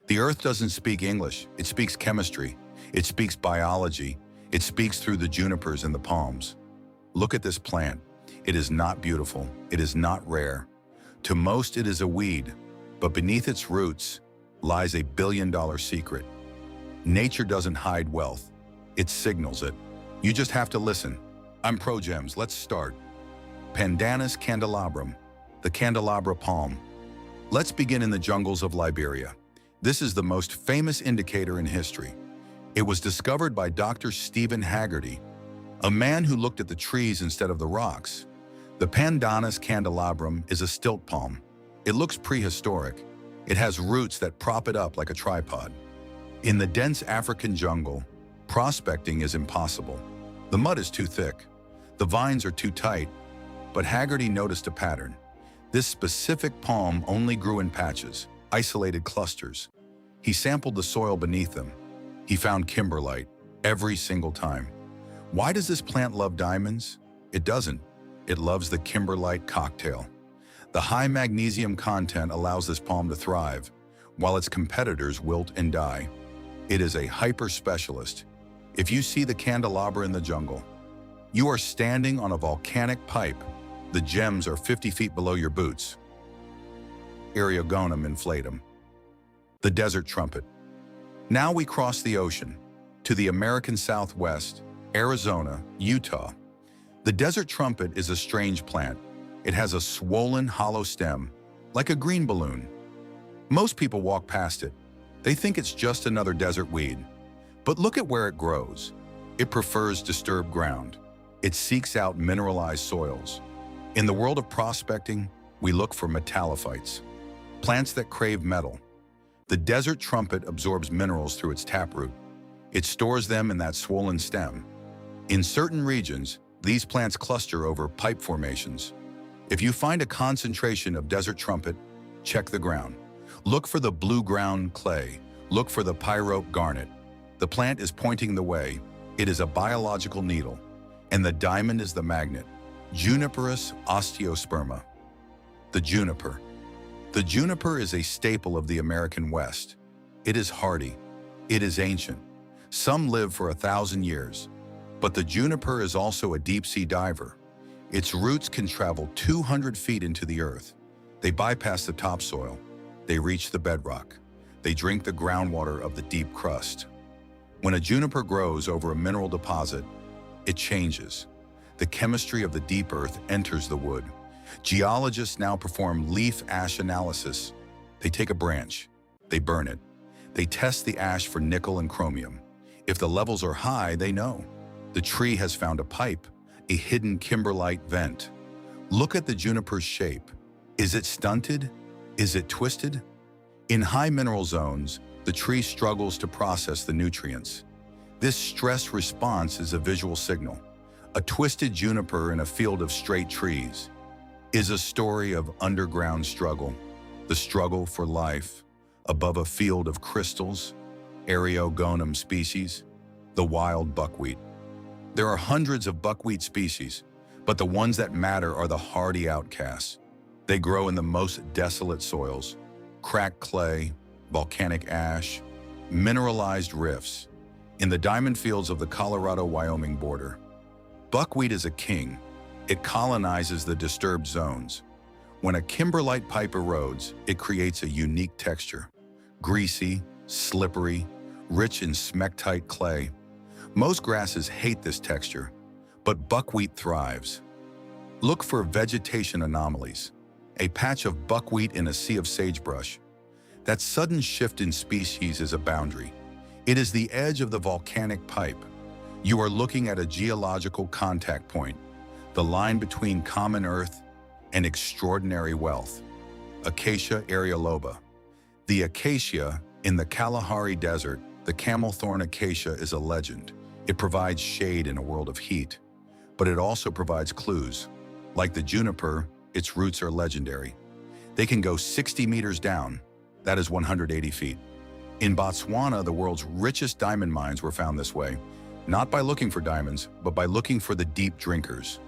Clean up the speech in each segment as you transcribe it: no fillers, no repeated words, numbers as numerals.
The Earth doesn't speak English, it speaks chemistry, it speaks biology, it speaks through the junipers and the palms. Look at this plant. It is not beautiful, it is not rare. To most it is a weed, but beneath its roots lies a billion-dollar secret. Nature doesn't hide wealth, it signals it. You just have to listen. I'm ProGems, let's start. Pandanus candelabrum, the candelabra palm. Let's begin in the jungles of Liberia. This is the most famous indicator in history. It was discovered by Dr. Stephen Haggerty, a man who looked at the trees instead of the rocks. The Pandanus candelabrum is a stilt palm. It looks prehistoric. It has roots that prop it up like a tripod. In the dense African jungle, prospecting is impossible. The mud is too thick. The vines are too tight. But Haggerty noticed a pattern. This specific palm only grew in patches, isolated clusters. He sampled the soil beneath them. He found kimberlite every single time. Why does this plant love diamonds? It doesn't. It loves the kimberlite cocktail. The high magnesium content allows this palm to thrive, while its competitors wilt and die. It is a hyper-specialist. If you see the candelabra in the jungle, you are standing on a volcanic pipe. The gems are 50 feet below your boots. Eriogonum inflatum. The desert trumpet. Now we cross the ocean to the American Southwest, Arizona, Utah. The desert trumpet is a strange plant. It has a swollen, hollow stem, like a green balloon. Most people walk past it. They think it's just another desert weed. But look at where it grows. It prefers disturbed ground. It seeks out mineralized soils. In the world of prospecting, we look for metallophytes, plants that crave metal. The desert trumpet absorbs minerals through its taproot. It stores them in that swollen stem. In certain regions, these plants cluster over pipe formations. If you find a concentration of desert trumpet, check the ground. Look for the blue ground clay. Look for the pyrope garnet. The plant is pointing the way. It is a biological needle, and the diamond is the magnet. Juniperus osteosperma. The juniper. The juniper is a staple of the American West. It is hardy. It is ancient. Some live for 1,000 years. But the juniper is also a deep-sea diver. Its roots can travel 200 feet into the earth. They bypass the topsoil. They reach the bedrock. They drink the groundwater of the deep crust. When a juniper grows over a mineral deposit, it changes. The chemistry of the deep earth enters the wood. Geologists now perform leaf ash analysis. They take a branch, they burn it. They test the ash for nickel and chromium. If the levels are high, they know. The tree has found a pipe, a hidden kimberlite vent. Look at the juniper's shape. Is it stunted? Is it twisted? In high mineral zones, the tree struggles to process the nutrients. This stress response is a visual signal. A twisted juniper in a field of straight trees is a story of underground struggle, the struggle for life above a field of crystals, Eriogonum species, the wild buckwheat. There are hundreds of buckwheat species, but the ones that matter are the hardy outcasts. They grow in the most desolate soils, cracked clay, volcanic ash, mineralized rifts, in the diamond fields of the Colorado-Wyoming border. Buckwheat is a king. It colonizes the disturbed zones. When a kimberlite pipe erodes, it creates a unique texture. Greasy, slippery, rich in smectite clay. Most grasses hate this texture, but buckwheat thrives. Look for vegetation anomalies. A patch of buckwheat in a sea of sagebrush. That sudden shift in species is a boundary. It is the edge of the volcanic pipe. You are looking at a geological contact point, the line between common earth and extraordinary wealth. Acacia areoloba. The acacia in the Kalahari Desert, the camel thorn acacia, is a legend. It provides shade in a world of heat, but it also provides clues. Like the juniper, its roots are legendary. They can go 60 meters down, that is 180 feet. In Botswana, the world's richest diamond mines were found this way, not by looking for diamonds, but by looking for the deep drinkers.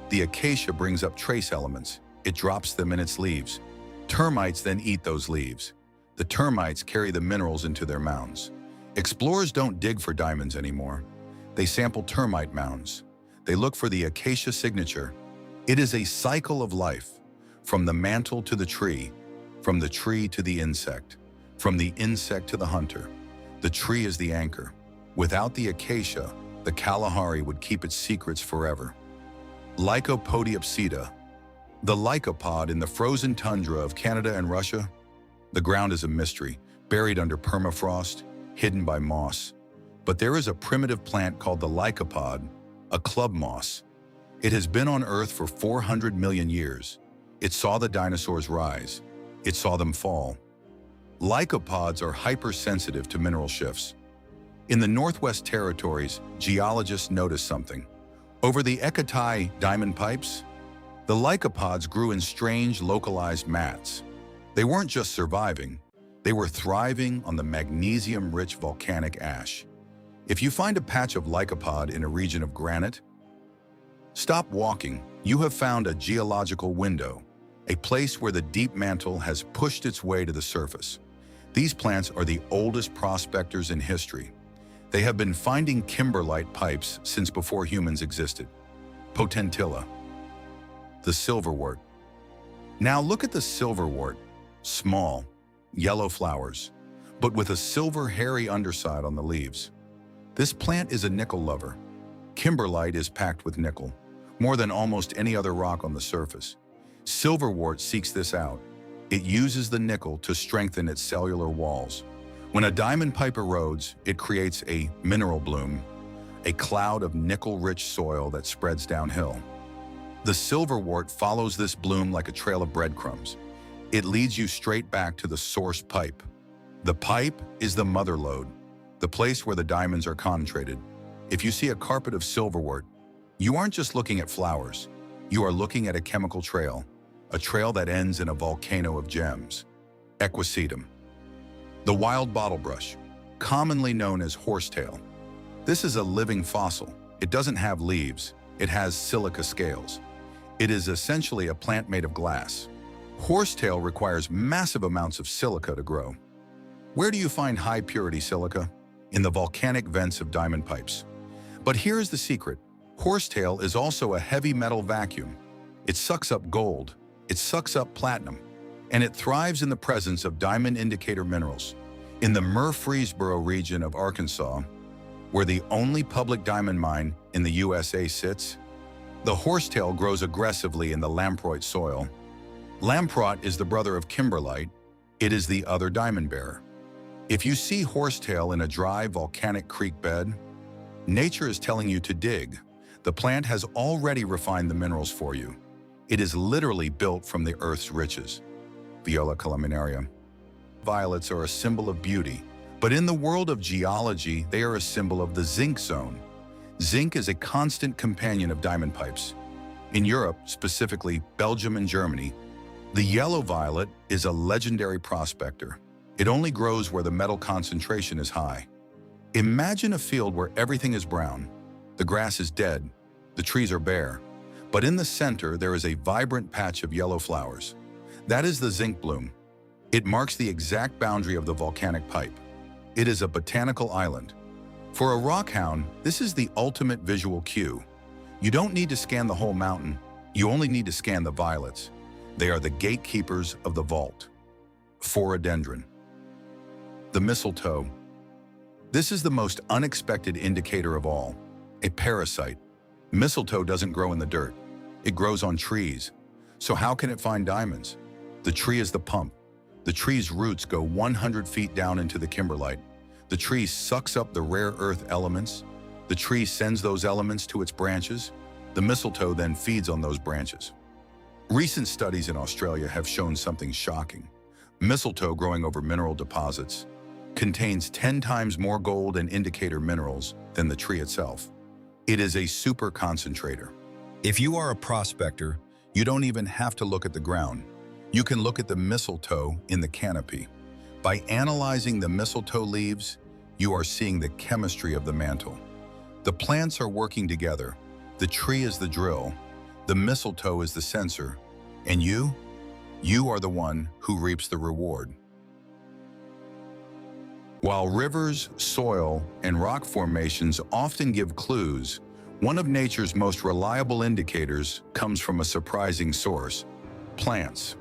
The acacia brings up trace elements. It drops them in its leaves. Termites then eat those leaves. The termites carry the minerals into their mounds. Explorers don't dig for diamonds anymore. They sample termite mounds. They look for the Acacia signature. It is a cycle of life, from the mantle to the tree, from the tree to the insect, from the insect to the hunter. The tree is the anchor. Without the Acacia, the Kalahari would keep its secrets forever. Lycopodiopsida, the Lycopod in the frozen tundra of Canada and Russia. The ground is a mystery, buried under permafrost, hidden by moss. But there is a primitive plant called the Lycopod, a club moss. It has been on Earth for 400 million years. It saw the dinosaurs rise. It saw them fall. Lycopods are hypersensitive to mineral shifts. In the Northwest Territories, geologists noticed something. Over the Ecotay diamond pipes, the lycopods grew in strange, localized mats. They weren't just surviving, they were thriving on the magnesium-rich volcanic ash. If you find a patch of lycopod in a region of granite, stop walking. You have found a geological window, a place where the deep mantle has pushed its way to the surface. These plants are the oldest prospectors in history. They have been finding kimberlite pipes since before humans existed. Potentilla, the silverwort. Now look at the silverwort, small, yellow flowers, but with a silver hairy underside on the leaves. This plant is a nickel lover. Kimberlite is packed with nickel, more than almost any other rock on the surface. Silverwort seeks this out. It uses the nickel to strengthen its cellular walls. When a diamond pipe erodes, it creates a mineral bloom, a cloud of nickel-rich soil that spreads downhill. The silverwort follows this bloom like a trail of breadcrumbs. It leads you straight back to the source pipe. The pipe is the mother lode, the place where the diamonds are concentrated. If you see a carpet of silverwort, you aren't just looking at flowers. You are looking at a chemical trail, a trail that ends in a volcano of gems. Equisetum, the wild bottlebrush, commonly known as horsetail. This is a living fossil. It doesn't have leaves. It has silica scales. It is essentially a plant made of glass. Horsetail requires massive amounts of silica to grow. Where do you find high-purity silica? In the volcanic vents of diamond pipes. But here's the secret. Horsetail is also a heavy metal vacuum. It sucks up gold, it sucks up platinum, and it thrives in the presence of diamond indicator minerals. In the Murfreesboro region of Arkansas, where the only public diamond mine in the USA sits, the horsetail grows aggressively in the lamproite soil. Lamproite is the brother of kimberlite. It is the other diamond bearer. If you see horsetail in a dry volcanic creek bed, nature is telling you to dig. The plant has already refined the minerals for you. It is literally built from the earth's riches. Viola culminaria. Violets are a symbol of beauty, but in the world of geology, they are a symbol of the zinc zone. Zinc is a constant companion of diamond pipes. In Europe, specifically Belgium and Germany, the yellow violet is a legendary prospector. It only grows where the metal concentration is high. Imagine a field where everything is brown. The grass is dead, the trees are bare, but in the center there is a vibrant patch of yellow flowers. That is the zinc bloom. It marks the exact boundary of the volcanic pipe. It is a botanical island. For a rockhound, this is the ultimate visual cue. You don't need to scan the whole mountain, you only need to scan the violets. They are the gatekeepers of the vault. Phoradendron, the mistletoe. This is the most unexpected indicator of all. A parasite. Mistletoe doesn't grow in the dirt. It grows on trees. So how can it find diamonds? The tree is the pump. The tree's roots go 100 feet down into the kimberlite. The tree sucks up the rare earth elements. The tree sends those elements to its branches. The mistletoe then feeds on those branches. Recent studies in Australia have shown something shocking. Mistletoe growing over mineral deposits contains 10 times more gold and indicator minerals than the tree itself. It is a super-concentrator. If you are a prospector, you don't even have to look at the ground. You can look at the mistletoe in the canopy. By analyzing the mistletoe leaves, you are seeing the chemistry of the mantle. The plants are working together. The tree is the drill. The mistletoe is the sensor. And you are the one who reaps the reward. While rivers, soil, and rock formations often give clues, one of nature's most reliable indicators comes from a surprising source: plants.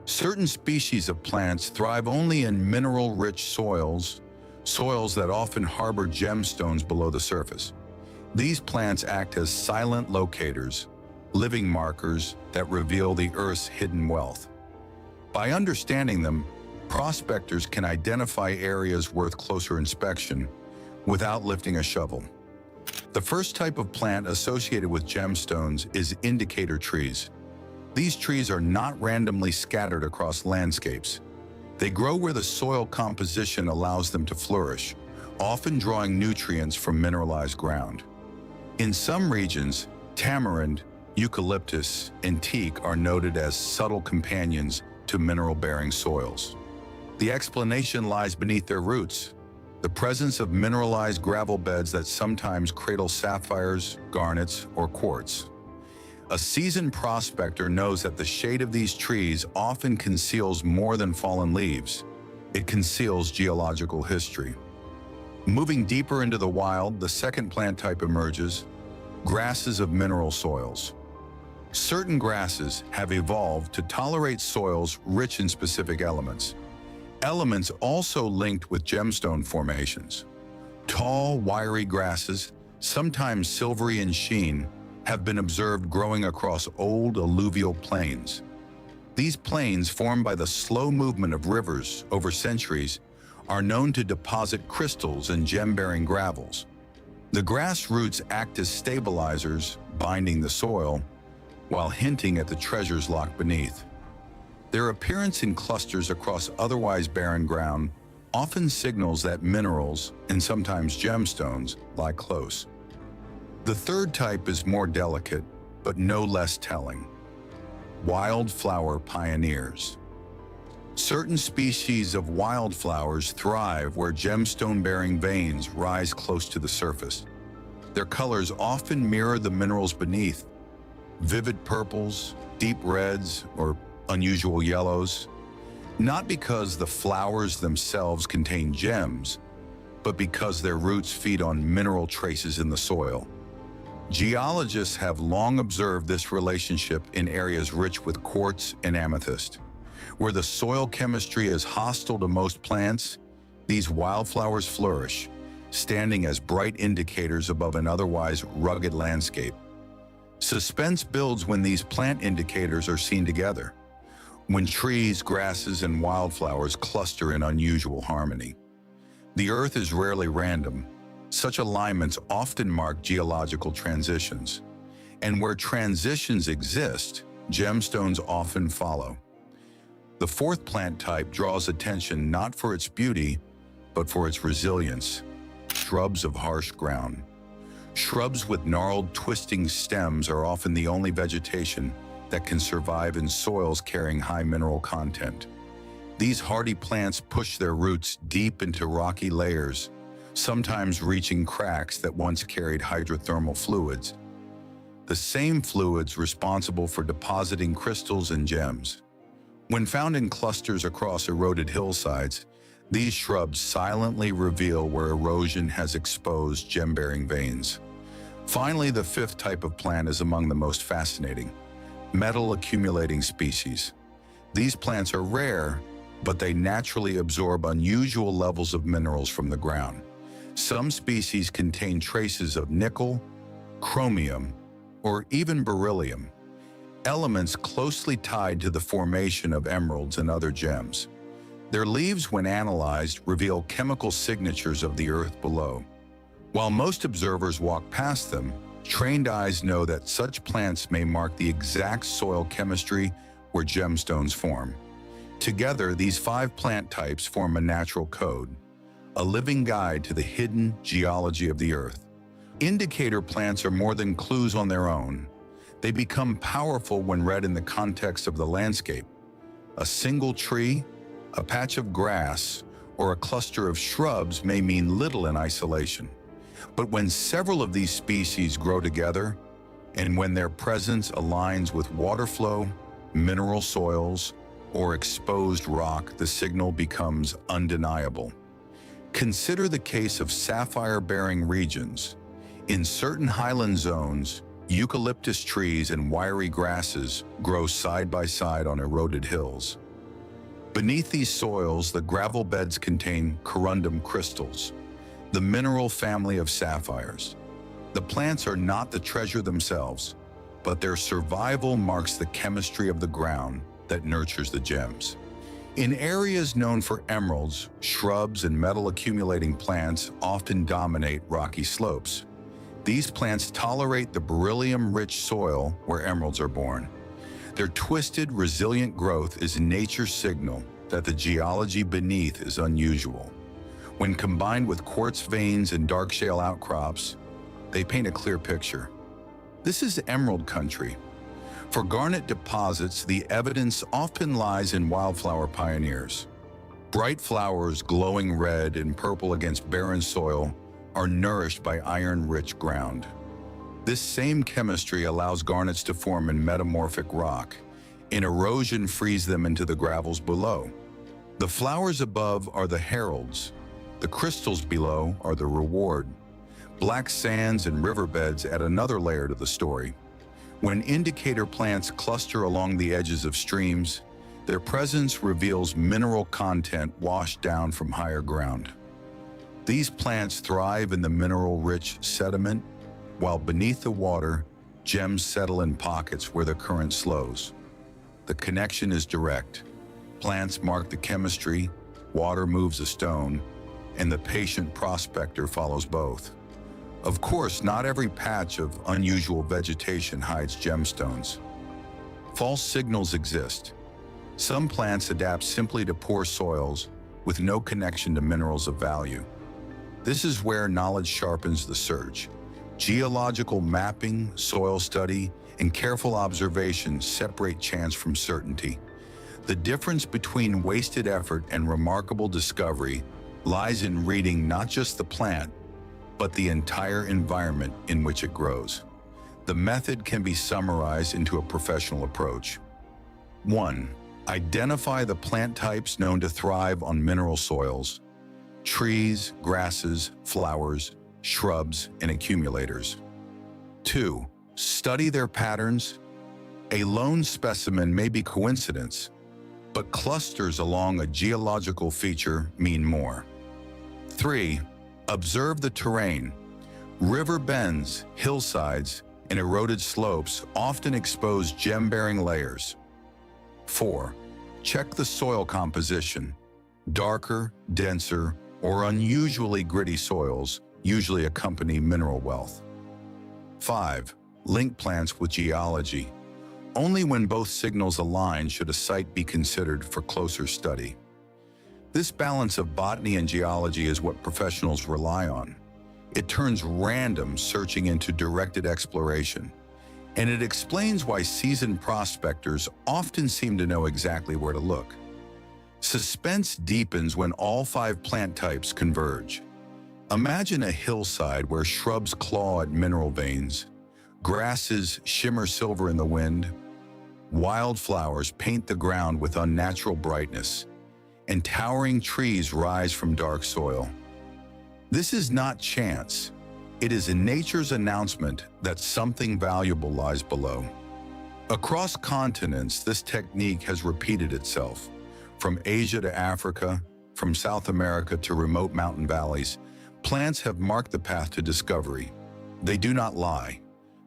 Certain species of plants thrive only in mineral-rich soils that often harbor gemstones below the surface. These plants act as silent locators, living markers that reveal the Earth's hidden wealth. By understanding them, prospectors can identify areas worth closer inspection without lifting a shovel. The first type of plant associated with gemstones is indicator trees. These trees are not randomly scattered across landscapes. They grow where the soil composition allows them to flourish, often drawing nutrients from mineralized ground. In some regions, tamarind, eucalyptus, and teak are noted as subtle companions to mineral-bearing soils. The explanation lies beneath their roots: the presence of mineralized gravel beds that sometimes cradle sapphires, garnets, or quartz. A seasoned prospector knows that the shade of these trees often conceals more than fallen leaves. It conceals geological history. Moving deeper into the wild, the second plant type emerges: grasses of mineral soils. Certain grasses have evolved to tolerate soils rich in specific elements also linked with gemstone formations. Tall, wiry grasses, sometimes silvery in sheen, have been observed growing across old alluvial plains. These plains, formed by the slow movement of rivers over centuries, are known to deposit crystals and gem-bearing gravels. The grass roots act as stabilizers, binding the soil, while hinting at the treasures locked beneath. Their appearance in clusters across otherwise barren ground often signals that minerals, and sometimes gemstones, lie close. The third type is more delicate, but no less telling: wildflower pioneers. Certain species of wildflowers thrive where gemstone-bearing veins rise close to the surface. Their colors often mirror the minerals beneath: vivid purples, deep reds, or unusual yellows. Not because the flowers themselves contain gems, but because their roots feed on mineral traces in the soil. Geologists have long observed this relationship in areas rich with quartz and amethyst. Where the soil chemistry is hostile to most plants, these wildflowers flourish, standing as bright indicators above an otherwise rugged landscape. Suspense builds when these plant indicators are seen together, when trees, grasses, and wildflowers cluster in unusual harmony. The Earth is rarely random. Such alignments often mark geological transitions. And where transitions exist, gemstones often follow. The fourth plant type draws attention not for its beauty, but for its resilience: shrubs of harsh ground. Shrubs with gnarled, twisting stems are often the only vegetation that can survive in soils carrying high mineral content. These hardy plants push their roots deep into rocky layers, sometimes reaching cracks that once carried hydrothermal fluids, the same fluids responsible for depositing crystals and gems. When found in clusters across eroded hillsides, these shrubs silently reveal where erosion has exposed gem-bearing veins. Finally, the fifth type of plant is among the most fascinating: metal-accumulating species. These plants are rare, but they naturally absorb unusual levels of minerals from the ground. Some species contain traces of nickel, chromium, or even beryllium, elements closely tied to the formation of emeralds and other gems. Their leaves, when analyzed, reveal chemical signatures of the earth below. While most observers walk past them, trained eyes know that such plants may mark the exact soil chemistry where gemstones form. Together, these 5 plant types form a natural code, a living guide to the hidden geology of the earth. Indicator plants are more than clues on their own. They become powerful when read in the context of the landscape. A single tree, a patch of grass, or a cluster of shrubs may mean little in isolation. But when several of these species grow together, and when their presence aligns with water flow, mineral soils, or exposed rock, the signal becomes undeniable. Consider the case of sapphire-bearing regions. In certain highland zones, eucalyptus trees and wiry grasses grow side by side on eroded hills. Beneath these soils, the gravel beds contain corundum crystals, the mineral family of sapphires. The plants are not the treasure themselves, but their survival marks the chemistry of the ground that nurtures the gems. In areas known for emeralds, shrubs and metal-accumulating plants often dominate rocky slopes. These plants tolerate the beryllium-rich soil where emeralds are born. Their twisted, resilient growth is nature's signal that the geology beneath is unusual. When combined with quartz veins and dark shale outcrops, they paint a clear picture. This is emerald country. For garnet deposits, the evidence often lies in wildflower pioneers. Bright flowers glowing red and purple against barren soil are nourished by iron-rich ground. This same chemistry allows garnets to form in metamorphic rock, and erosion frees them into the gravels below. The flowers above are the heralds. The crystals below are the reward. Black sands and riverbeds add another layer to the story. When indicator plants cluster along the edges of streams, their presence reveals mineral content washed down from higher ground. These plants thrive in the mineral-rich sediment, while beneath the water, gems settle in pockets where the current slows. The connection is direct. Plants mark the chemistry, water moves a stone, and the patient prospector follows both. Of course, not every patch of unusual vegetation hides gemstones. False signals exist. Some plants adapt simply to poor soils with no connection to minerals of value. This is where knowledge sharpens the search. Geological mapping, soil study, and careful observation separate chance from certainty. The difference between wasted effort and remarkable discovery lies in reading not just the plant, but the entire environment in which it grows. The method can be summarized into a professional approach. 1. Identify the plant types known to thrive on mineral soils: trees, grasses, flowers, shrubs, and accumulators. 2. Study their patterns. A lone specimen may be coincidence, but clusters along a geological feature mean more. 3. Observe the terrain. River bends, hillsides, and eroded slopes often expose gem-bearing layers. 4. Check the soil composition. Darker, denser, or unusually gritty soils usually accompany mineral wealth. 5. Link plants with geology. Only when both signals align should a site be considered for closer study. This balance of botany and geology is what professionals rely on. It turns random searching into directed exploration, and it explains why seasoned prospectors often seem to know exactly where to look. Suspense deepens when all 5 plant types converge. Imagine a hillside where shrubs claw at mineral veins, grasses shimmer silver in the wind, wildflowers paint the ground with unnatural brightness, and towering trees rise from dark soil. This is not chance. It is nature's announcement that something valuable lies below. Across continents, this technique has repeated itself. From Asia to Africa, from South America to remote mountain valleys, plants have marked the path to discovery. They do not lie.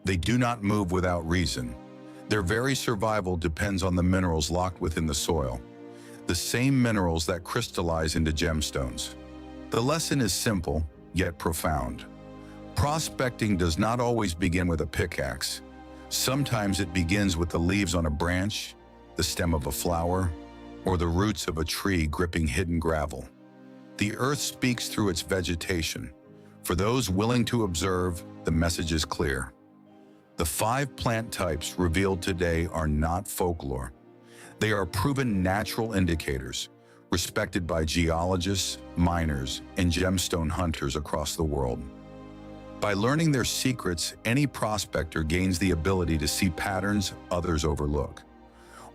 They do not move without reason. Their very survival depends on the minerals locked within the soil, the same minerals that crystallize into gemstones. The lesson is simple, yet profound. Prospecting does not always begin with a pickaxe. Sometimes it begins with the leaves on a branch, the stem of a flower, or the roots of a tree gripping hidden gravel. The earth speaks through its vegetation. For those willing to observe, the message is clear. The 5 plant types revealed today are not folklore. They are proven natural indicators, respected by geologists, miners, and gemstone hunters across the world. By learning their secrets, any prospector gains the ability to see patterns others overlook.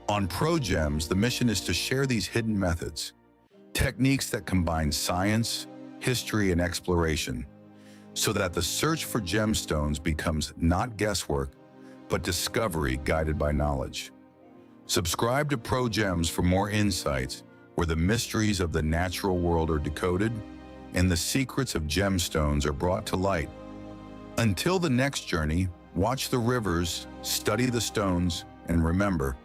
On ProGems, the mission is to share these hidden methods, techniques that combine science, history, and exploration, so that the search for gemstones becomes not guesswork, but discovery guided by knowledge. Subscribe to ProGems for more insights where the mysteries of the natural world are decoded and the secrets of gemstones are brought to light. Until the next journey, watch the rivers, study the stones, and remember,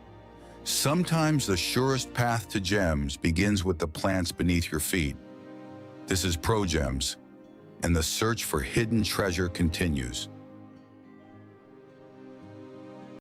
sometimes the surest path to gems begins with the plants beneath your feet. This is ProGems, and the search for hidden treasure continues.